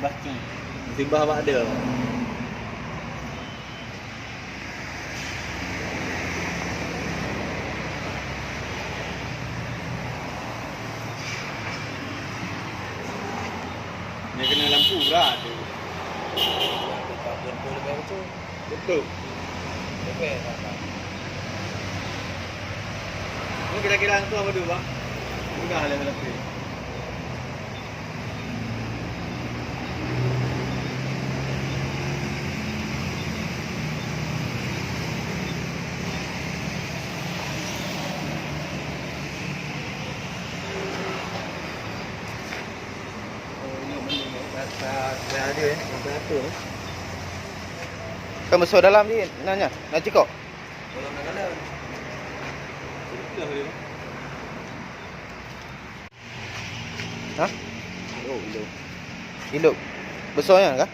Baki. Musibah awak ada. Dia kena lampu lah tu. Betul lebih betul. Betul. Lebih tak. Ni kira-kira tu apa tu bang? Mudah lah lebih. Dah ada Beratur. Kan masuk dalam ni nanya, nak cekok. Kalau nak kena. Sudah dia. Ha? Oh, belum. Hidup. Besarnya kah?